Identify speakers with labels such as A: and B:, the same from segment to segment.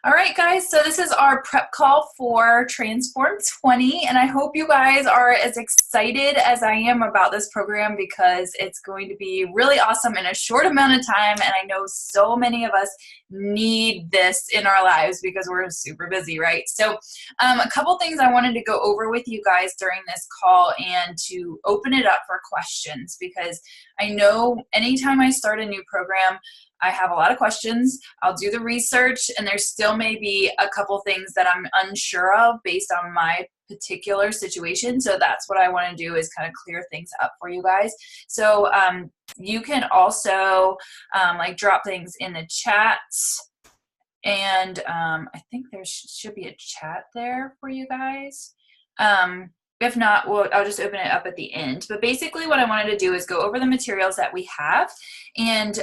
A: All right, guys, so this is our prep call for Transform 20, and I hope you guys are as excited as I am about this program because it's going to be really awesome in a short amount of time, and I know so many of us need this in our lives because we're super busy, right? So a couple things I wanted to go over with you guys during this call and to open it up for questions because I know anytime I start a new program, I have a lot of questions. I'll do the research, and there still may be a couple things that I'm unsure of based on my particular situation. So that's what I want to do is kind of clear things up for you guys. So you can also like drop things in the chat, and I think there should be a chat there for you guys. If not, I'll just open it up at the end. But basically what I wanted to do is go over the materials that we have and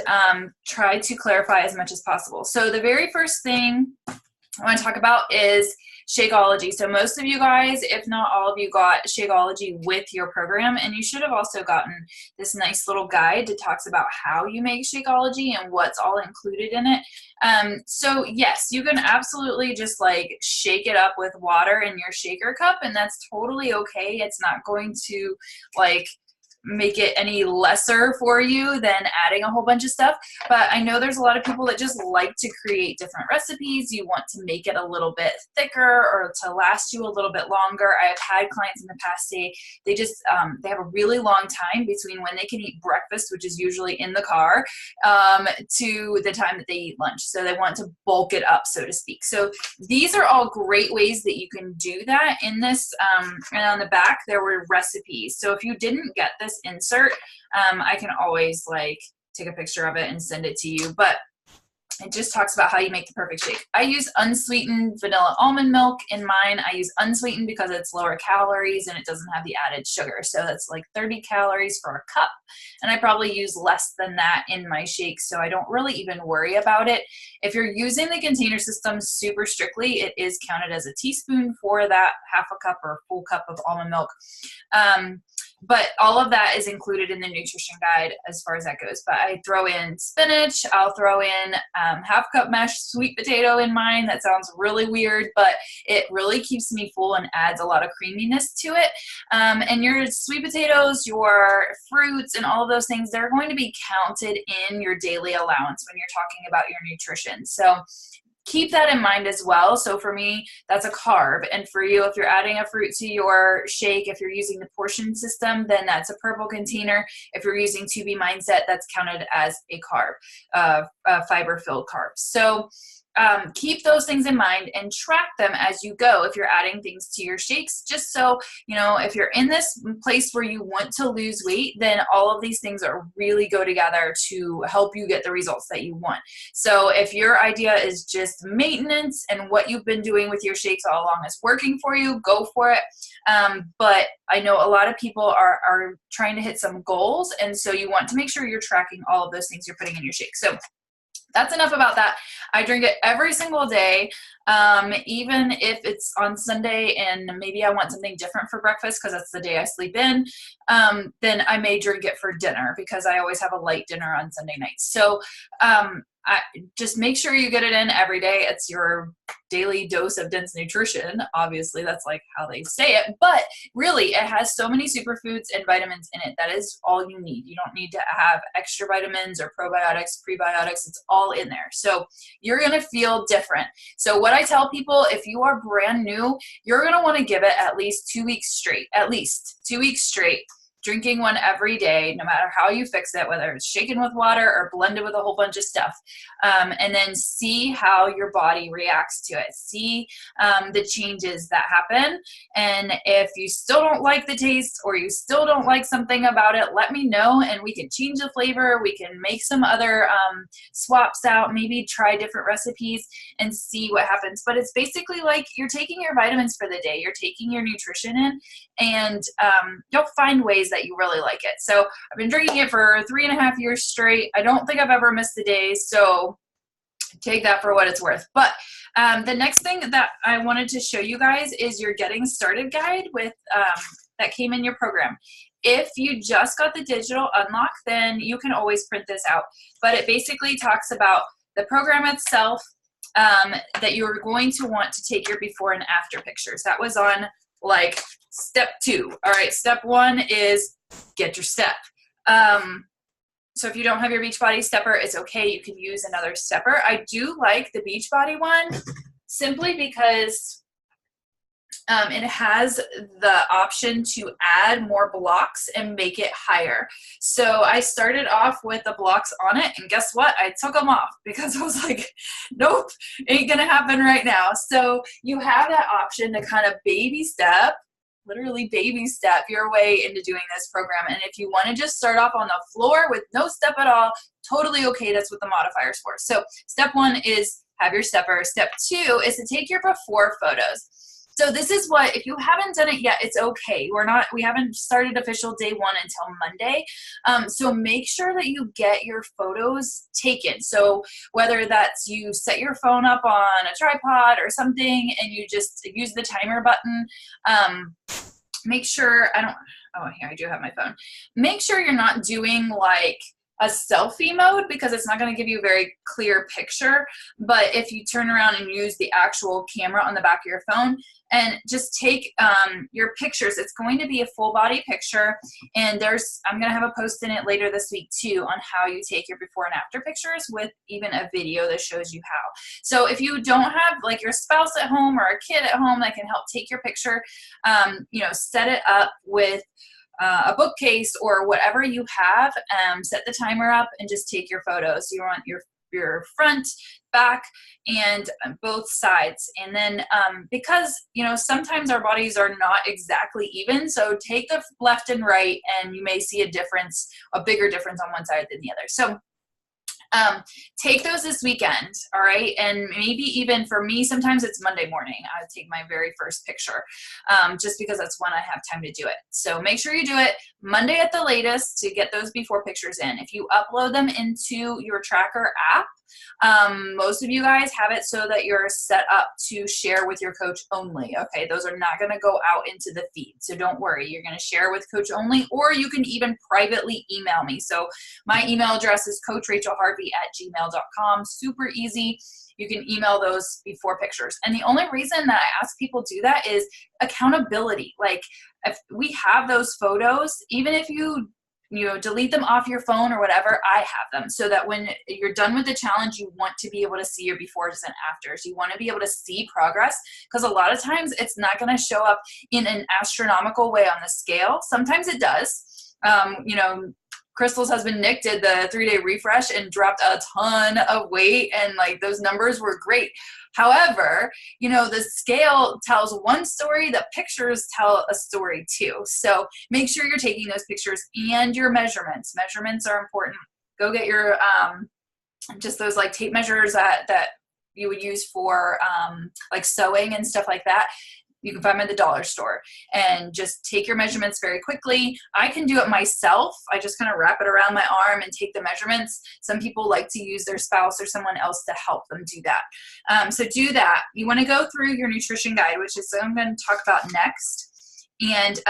A: try to clarify as much as possible. So the very first thing I want to talk about is Shakeology. So most of you guys, if not all of you, got Shakeology with your program, and you should have also gotten this nice little guide that talks about how you make Shakeology and what's all included in it. So yes, you can absolutely just like shake it up with water in your shaker cup, and that's totally okay. It's not going to like make it any lesser for you than adding a whole bunch of stuff. But I know there's a lot of people that just like to create different recipes. You want to make it a little bit thicker or to last you a little bit longer. I have had clients in the past say they just they have a really long time between when they can eat breakfast, which is usually in the car, to the time that they eat lunch. So they want to bulk it up, so to speak. So these are all great ways that you can do that in this. And on the back there were recipes. So if you didn't get this insert, I can always like take a picture of it and send it to you, but it just talks about how you make the perfect shake. I use unsweetened vanilla almond milk in mine. I use unsweetened because it's lower calories and it doesn't have the added sugar. So that's like 30 calories for a cup. And I probably use less than that in my shakes, so I don't really even worry about it. If you're using the container system super strictly, it is counted as a teaspoon for that half a cup or full cup of almond milk. But all of that is included in the nutrition guide as far as that goes. But I throw in spinach, I'll throw in half cup mashed sweet potato in mine. That sounds really weird, but it really keeps me full and adds a lot of creaminess to it. And your sweet potatoes, your fruits, and all of those things, they're going to be counted in your daily allowance when you're talking about your nutrition. So keep that in mind as well. So for me, that's a carb. And for you, if you're adding a fruit to your shake, if you're using the portion system, then that's a purple container. If you're using 2B Mindset, that's counted as a carb, fiber-filled carbs. So keep those things in mind and track them as you go if you're adding things to your shakes, just so you know if you're in this place where you want to lose weight, then all of these things are really go together to help you get the results that you want. So if your idea is just maintenance and what you've been doing with your shakes all along is working for you, go for it. But I know a lot of people are trying to hit some goals, and so you want to make sure you're tracking all of those things you're putting in your shake. So that's enough about that. I drink it every single day, even if it's on Sunday and maybe I want something different for breakfast because that's the day I sleep in, then I may drink it for dinner because I always have a light dinner on Sunday nights. So just make sure you get it in every day. It's your daily dose of dense nutrition. Obviously, that's like how they say it, but really it has so many superfoods and vitamins in it. That is all you need. You don't need to have extra vitamins or probiotics, prebiotics. It's all in there. So you're going to feel different. So what I tell people, if you are brand new, you're going to want to give it at least 2 weeks straight, at least 2 weeks straight. Drinking one every day, no matter how you fix it, whether it's shaken with water or blended with a whole bunch of stuff, and then see how your body reacts to it. See the changes that happen. And if you still don't like the taste or you still don't like something about it, let me know and we can change the flavor. We can make some other swaps out, maybe try different recipes and see what happens. But it's basically like you're taking your vitamins for the day, you're taking your nutrition in, and you'll find ways that you really like it. So I've been drinking it for 3.5 years straight. I don't think I've ever missed a day, so take that for what it's worth. But the next thing that I wanted to show you guys is your getting started guide with that came in your program. If you just got the digital unlock, then you can always print this out. But it basically talks about the program itself, that you're going to want to take your before and after pictures. That was on like step 2. All right, step 1 is get your step. So if you don't have your Beachbody stepper, it's okay. You can use another stepper. I do like the Beachbody one simply because it has the option to add more blocks and make it higher. So I started off with the blocks on it, and guess what? I took them off because I was like, nope, ain't gonna happen right now. So you have that option to kind of baby step, literally baby step your way into doing this program. And if you want to just start off on the floor with no step at all, totally okay. That's what the modifier's for. So step 1 is have your stepper. Step 2 is to take your before photos. So this is what, if you haven't done it yet, it's okay. We haven't started official day 1 until Monday. So make sure that you get your photos taken. So whether that's you set your phone up on a tripod or something and you just use the timer button, make sure, here I do have my phone. Make sure you're not doing like a selfie mode because it's not going to give you a very clear picture. But if you turn around and use the actual camera on the back of your phone and just take your pictures, it's going to be a full body picture. And I'm going to have a post in it later this week too on how you take your before and after pictures with even a video that shows you how. So if you don't have like your spouse at home or a kid at home that can help take your picture, set it up with a bookcase or whatever you have, set the timer up and just take your photos. You want your front, back, and both sides. And then because sometimes our bodies are not exactly even, so take the left and right and you may see a bigger difference on one side than the other. So take those this weekend, all right? And maybe even for me, sometimes it's Monday morning. I would take my very first picture just because that's when I have time to do it. So make sure you do it Monday at the latest to get those before pictures in. If you upload them into your tracker app, most of you guys have it so that you're set up to share with your coach only. Okay, those are not going to go out into the feed, so don't worry. You're going to share with coach only, or you can even privately email me. So my email address is coachrachelharvey@gmail.com. Super easy. You can email those before pictures. And the only reason that I ask people do that is accountability. Like if we have those photos, even if you delete them off your phone or whatever, I have them so that when you're done with the challenge, you want to be able to see your befores and afters. You want to be able to see progress because a lot of times it's not going to show up in an astronomical way on the scale. Sometimes it does. Crystal's husband Nick did the 3-day refresh and dropped a ton of weight, and like those numbers were great. However, the scale tells one story, the pictures tell a story too. So make sure you're taking those pictures and your measurements. Measurements are important. Go get your just those like tape measures that you would use for like sewing and stuff like that. You can find them at the dollar store, and just take your measurements very quickly. I can do it myself. I just kind of wrap it around my arm and take the measurements. Some people like to use their spouse or someone else to help them do that. So do that. You want to go through your nutrition guide, which is what I'm going to talk about next. And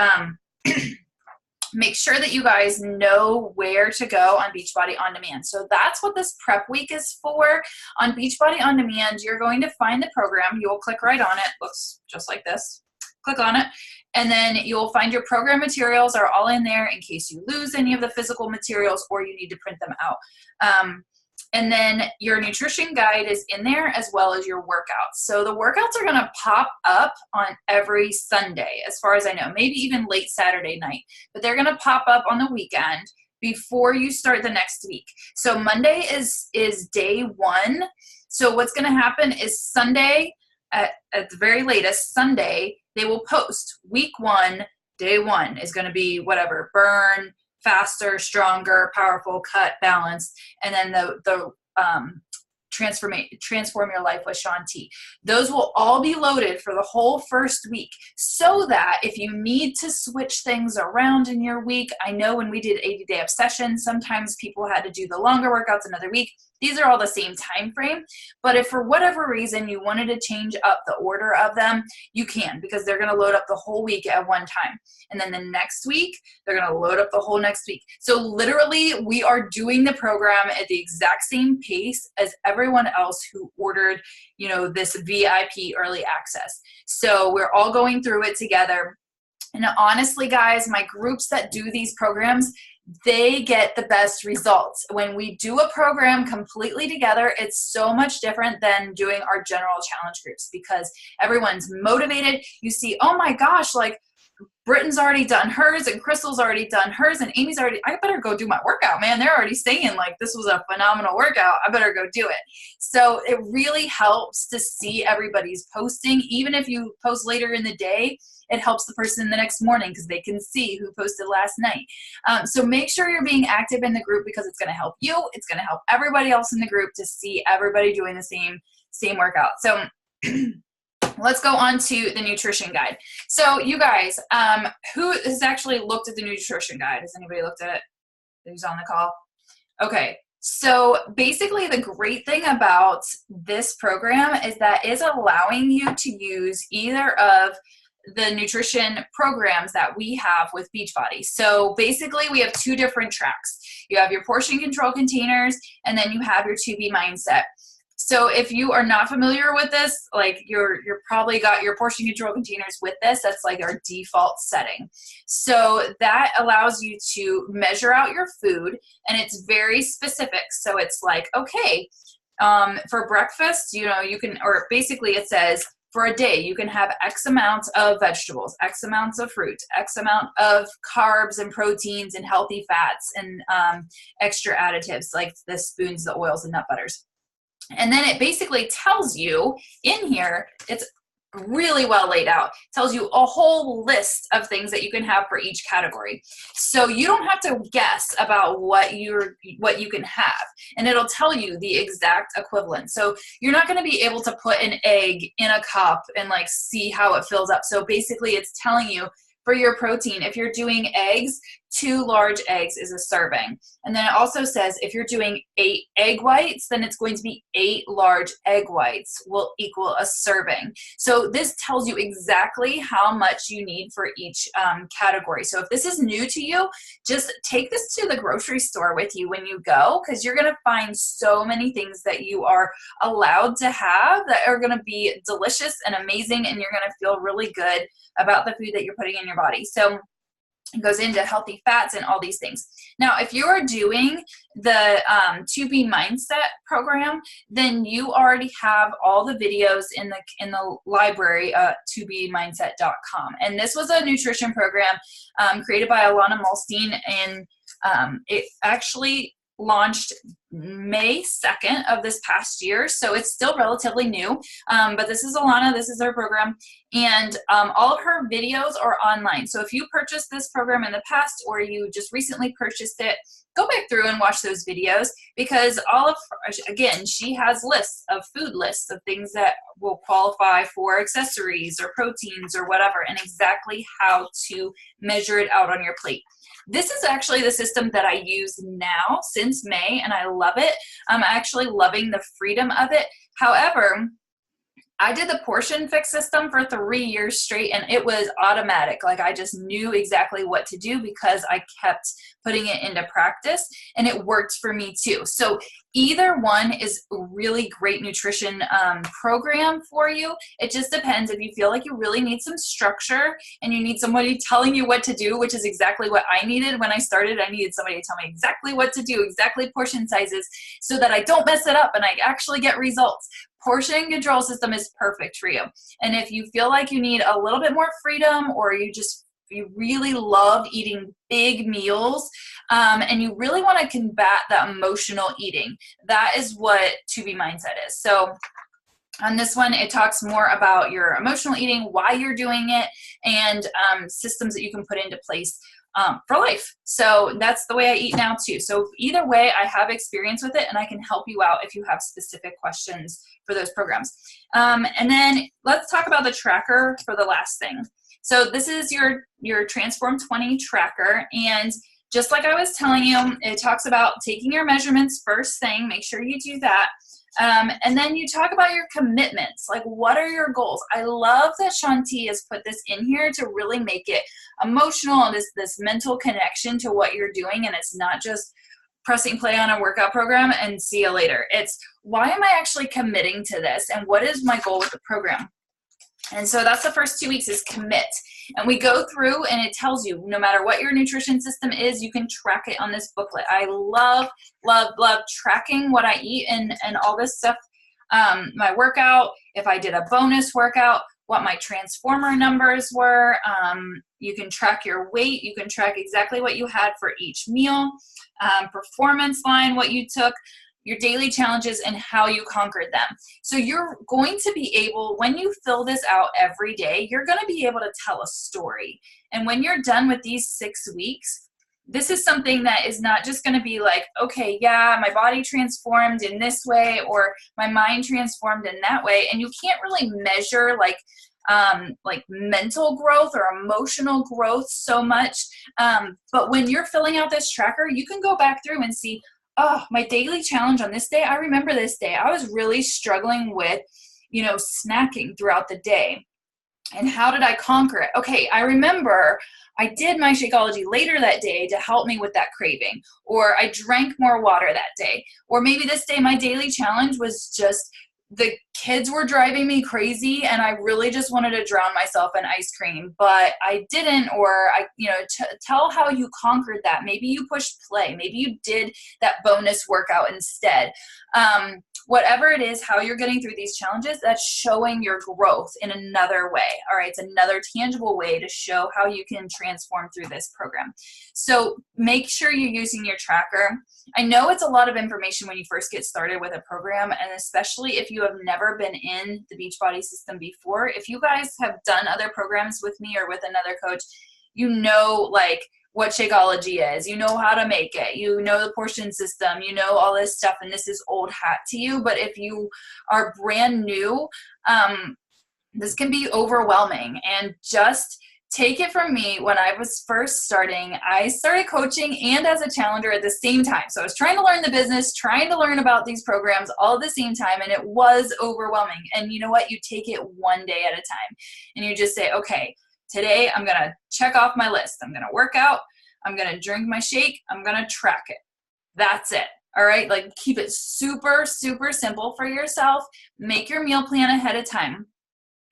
A: make sure that you guys know where to go on Beachbody On Demand. So that's what this prep week is for. On Beachbody On Demand, you're going to find the program. You will click right on it. Looks just like this. Click on it. And then you'll find your program materials are all in there in case you lose any of the physical materials or you need to print them out. And then your nutrition guide is in there as well as your workouts. So the workouts are going to pop up on every Sunday, as far as I know, maybe even late Saturday night, but they're going to pop up on the weekend before you start the next week. So Monday is day 1. So what's going to happen is Sunday, at the very latest, Sunday, they will post week 1, day 1 is going to be whatever, burn, faster, stronger, powerful, cut, balanced, and then the transform your life with Shaun T. Those will all be loaded for the whole first week so that if you need to switch things around in your week, I know when we did 80-day obsession, sometimes people had to do the longer workouts another week. These are all the same time frame, but if for whatever reason you wanted to change up the order of them, you can, because they're going to load up the whole week at one time. And then the next week, they're going to load up the whole next week. So literally, we are doing the program at the exact same pace as everyone else who ordered, you know, this VIP early access. So we're all going through it together. And honestly, guys, my groups that do these programs, they get the best results. When we do a program completely together, it's so much different than doing our general challenge groups, because everyone's motivated. You see, oh my gosh, like Britton's already done hers and Crystal's already done hers and Amy's already, I better go do my workout, man. They're already saying like, this was a phenomenal workout. I better go do it. So it really helps to see everybody's posting. Even if you post later in the day, it helps the person the next morning because they can see who posted last night. So make sure you're being active in the group, because it's going to help you. It's going to help everybody else in the group to see everybody doing the same workout. So let's go on to the nutrition guide. So you guys, who has actually looked at the nutrition guide? Has anybody looked at it? Who's on the call? Okay. So basically the great thing about this program is that it's allowing you to use either of the nutrition programs that we have with Beachbody. So basically we have two different tracks. You have your portion control containers, and then you have your 2B mindset. So if you are not familiar with this, like you're probably got your portion control containers with this. That's like our default setting. So that allows you to measure out your food, and it's very specific. So it's like, okay, for breakfast, you know, you can, or basically it says, for a day, you can have X amount of vegetables, X amounts of fruit, X amount of carbs and proteins and healthy fats and extra additives like the spoons, the oils, and nut butters. And then it basically tells you in here, it's really well laid out, tells you a whole list of things that you can have for each category. So you don't have to guess about what you can have, and it'll tell you the exact equivalent. So you're not going to be able to put an egg in a cup and like see how it fills up. So basically it's telling you for your protein, if you're doing eggs, 2 large eggs is a serving. And then it also says if you're doing 8 egg whites, then it's going to be 8 large egg whites will equal a serving. So this tells you exactly how much you need for each category. So if this is new to you, just take this to the grocery store with you when you go, because you're going to find so many things that you are allowed to have that are going to be delicious and amazing, and you're going to feel really good about the food that you're putting in your body. So it goes into healthy fats and all these things. Now, if you are doing the 2B Mindset program, then you already have all the videos in the library at 2bmindset.com. And this was a nutrition program created by Alana Malstein, and it actually launched May 2nd of this past year, so it's still relatively new, but this is Alana, this is her program, and all of her videos are online. So if you purchased this program in the past, or you just recently purchased it, go back through and watch those videos, because again, she has lists of food lists of things that will qualify for accessories or proteins or whatever, and exactly how to measure it out on your plate. This is actually the system that I use now since May, and I love it. I'm actually loving the freedom of it. However, I did the Portion Fix system for 3 years straight, and it was automatic. Like, I just knew exactly what to do because I kept putting it into practice, and it worked for me too. So either one is a really great nutrition program for you. It just depends if you feel like you really need some structure and you need somebody telling you what to do, which is exactly what I needed when I started. I needed somebody to tell me exactly what to do, exactly portion sizes, so that I don't mess it up and I actually get results. Portion control system is perfect for you. And if you feel like you need a little bit more freedom, or you really love eating big meals, and you really want to combat that emotional eating, that is what 2B Mindset is. So on this one, it talks more about your emotional eating, why you're doing it, and systems that you can put into place for life. So that's the way I eat now too. So either way, I have experience with it, and I can help you out if you have specific questions for those programs. And then let's talk about the tracker for the last thing. So this is your Transform 20 tracker, and just like I was telling you, it talks about taking your measurements first thing. Make sure you do that. And then you talk about your commitments, like what are your goals? I love that Shanti has put this in here to really make it emotional and this mental connection to what you're doing, and it's not just pressing play on a workout program and see you later. It's why am I actually committing to this, and what is my goal with the program? And so that's the first 2 weeks is commit. And we go through and it tells you no matter what your nutrition system is, you can track it on this booklet. I love, love, love tracking what I eat and all this stuff. My workout, if I did a bonus workout, what my transformer numbers were. You can track your weight. You can track exactly what you had for each meal. Performance line, what you took, your daily challenges, and how you conquered them. So you're going to be able, when you fill this out every day, you're going to be able to tell a story. And when you're done with these 6 weeks, this is something that is not just going to be like, okay, yeah, my body transformed in this way, or my mind transformed in that way. And you can't really measure like mental growth or emotional growth so much. But when you're filling out this tracker, you can go back through and see, oh, my daily challenge on this day, I remember this day. I was really struggling with, snacking throughout the day. And how did I conquer it? Okay, I remember I did my Shakeology later that day to help me with that craving. Or I drank more water that day. Or maybe this day my daily challenge was just the kids were driving me crazy and I really just wanted to drown myself in ice cream, but I didn't. Or tell how you conquered that. Maybe you pushed play. Maybe you did that bonus workout instead. Whatever it is, how you're getting through these challenges, that's showing your growth in another way. All right, it's another tangible way to show how you can transform through this program. So make sure you're using your tracker. I know it's a lot of information when you first get started with a program, and especially if you have never been in the Beachbody system before. If you guys have done other programs with me or with another coach, you know what Shakeology is, you know how to make it, you know the portion system, you know all this stuff, and this is old hat to you. But if you are brand new, this can be overwhelming. And just take it from me, when I was first starting, I started coaching and as a challenger at the same time. So I was trying to learn the business, trying to learn about these programs all at the same time, and it was overwhelming. And you know what? You take it one day at a time, and you just say, okay, today I'm going to check off my list. I'm going to work out. I'm going to drink my shake. I'm going to track it. That's it. All right. Keep it super, super simple for yourself. Make your meal plan ahead of time.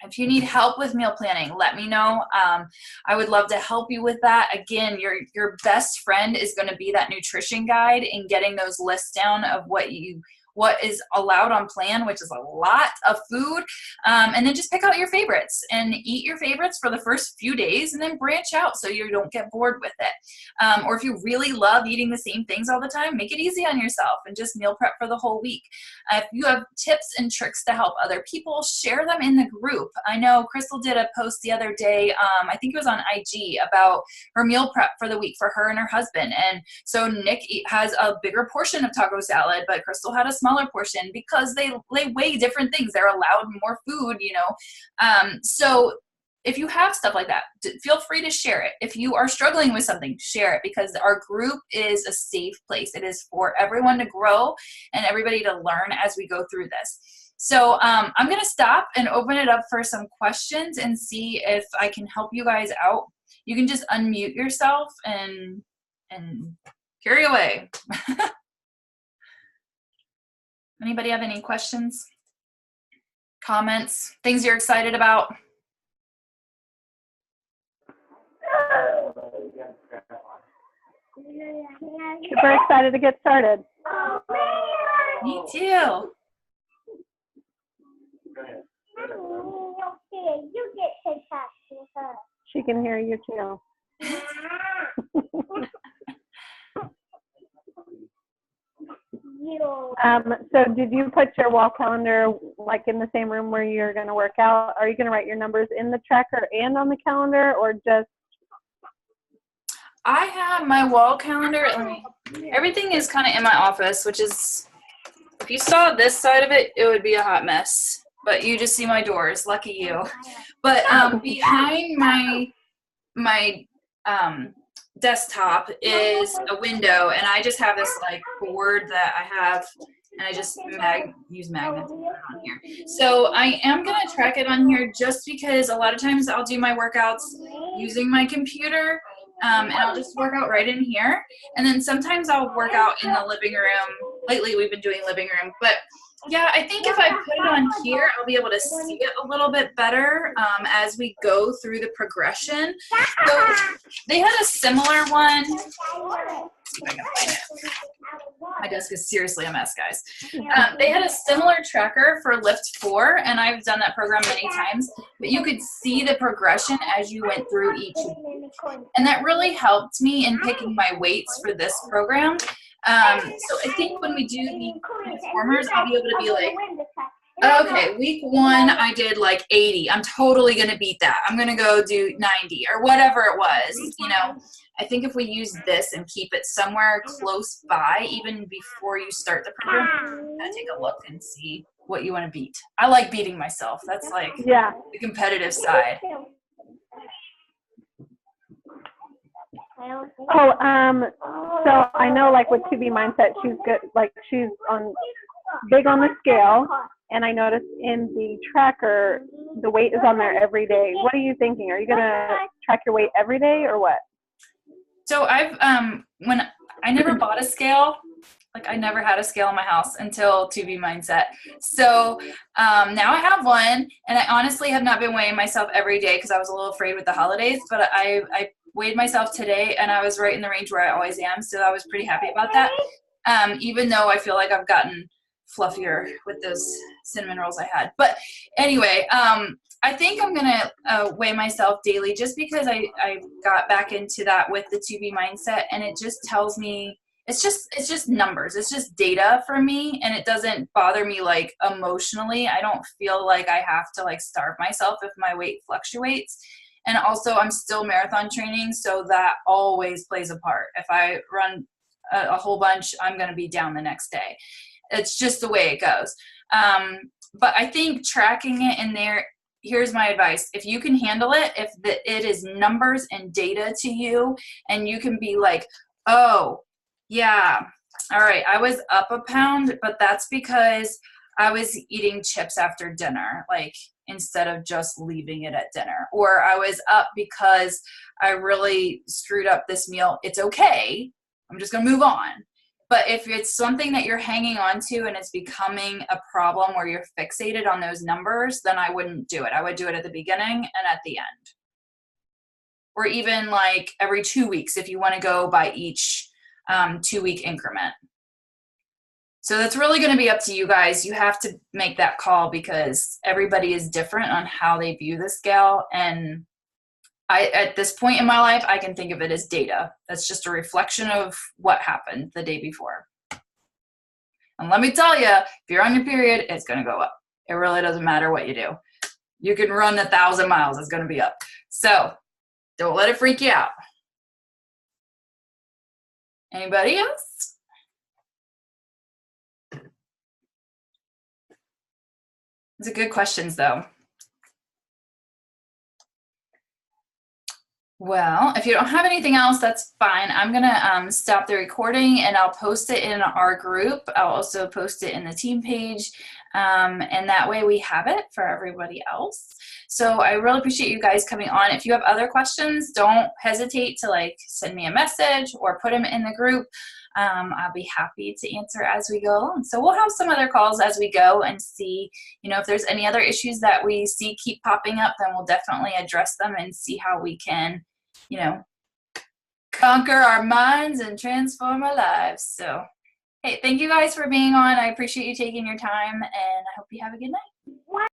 A: If you need help with meal planning, let me know. I would love to help you with that. Again, your best friend is going to be that nutrition guide and getting those lists down of what is allowed on plan, which is a lot of food. And then just pick out your favorites and eat your favorites for the first few days and then branch out so you don't get bored with it. Or if you really love eating the same things all the time, make it easy on yourself and just meal prep for the whole week. If you have tips and tricks to help other people, share them in the group. I know Crystal did a post the other day, I think it was on IG, about her meal prep for the week for her and her husband. And so Nick has a bigger portion of taco salad, but Crystal had a smaller portion because they weigh different things. They're allowed more food, So if you have stuff like that, feel free to share it. If you are struggling with something, share it, because our group is a safe place. It is for everyone to grow and everybody to learn as we go through this. So I'm going to stop and open it up for some questions and see if I can help you guys out. You can just unmute yourself and carry away. Anybody have any questions, comments, things you're excited about?
B: Super excited to get started.
A: Me too.
B: She can hear you too. So did you put your wall calendar in the same room where you're going to work out? Are you going to write your numbers in the tracker and on the calendar, or just?
A: I have my wall calendar. Everything is kind of in my office, which is, if you saw this side of it, it would be a hot mess. But you just see my doors. Lucky you. But behind my desktop is a window, and I just have this like board that I have, and I just use magnets to put it on here. So I am gonna track it on here just because a lot of times I'll do my workouts using my computer, and I'll just work out right in here. And then sometimes I'll work out in the living room. Lately we've been doing living room, but yeah, I think if I put it on here, I'll be able to see it a little bit better as we go through the progression. So they had a similar one. Let's see if I can find it. My desk is seriously a mess, guys. They had a similar tracker for Lift 4, and I've done that program many times, but you could see the progression as you went through each week. And that really helped me in picking my weights for this program. So I think when we do the Transformers, I'll be able to be like, okay, week 1, I did like 80. I'm totally going to beat that. I'm going to go do 90 or whatever it was. You know, I think if we use this and keep it somewhere close by, even before you start the program, take a look and see what you want to beat. I like beating myself. That's like the competitive side.
B: So I know, like with 2B Mindset, she's good. Like she's big on the scale, and I noticed in the tracker, the weight is on there every day. What are you thinking? Are you gonna track your weight every day or what?
A: So I've when I never bought a scale. Like I never had a scale in my house until 2B Mindset. So now I have one, and I honestly have not been weighing myself every day because I was a little afraid with the holidays, but I weighed myself today, and I was right in the range where I always am, so I was pretty happy about that, even though I feel like I've gotten fluffier with those cinnamon rolls I had. But anyway, I think I'm going to weigh myself daily just because I got back into that with the 2B Mindset, and it just tells me, it's just numbers. It's just data for me, and it doesn't bother me like emotionally. I don't feel like I have to like starve myself if my weight fluctuates. And also I'm still marathon training, so that always plays a part. If I run a whole bunch, I'm going to be down the next day. It's just the way it goes. But I think tracking it in there, here's my advice. If you can handle it, if it is numbers and data to you, and you can be like, oh, yeah, all right, I was up a pound, but that's because I was eating chips after dinner, like instead of just leaving it at dinner. Or I was up because I really screwed up this meal. It's okay. I'm just going to move on. But if it's something that you're hanging on to and it's becoming a problem where you're fixated on those numbers, then I wouldn't do it. I would do it at the beginning and at the end. Or even like every 2 weeks if you want to go by each 2-week increment. So that's really going to be up to you guys. You have to make that call because everybody is different on how they view the scale. And at this point in my life, I can think of it as data. That's just a reflection of what happened the day before. And let me tell you, if you're on your period, it's going to go up. It really doesn't matter what you do. You can run 1,000 miles, it's going to be up. So don't let it freak you out. Anybody else? These are good questions, though. Well, if you don't have anything else, that's fine. I'm going to stop the recording, and I'll post it in our group. I'll also post it in the team page, and that way we have it for everybody else. So I really appreciate you guys coming on. If you have other questions, don't hesitate to like send me a message or put them in the group. I'll be happy to answer as we go along. So we'll have some other calls as we go and see, you know, if there's any other issues that we see keep popping up, then we'll definitely address them and see how we can, you know, conquer our minds and transform our lives. So, hey, thank you guys for being on. I appreciate you taking your time, and I hope you have a good night.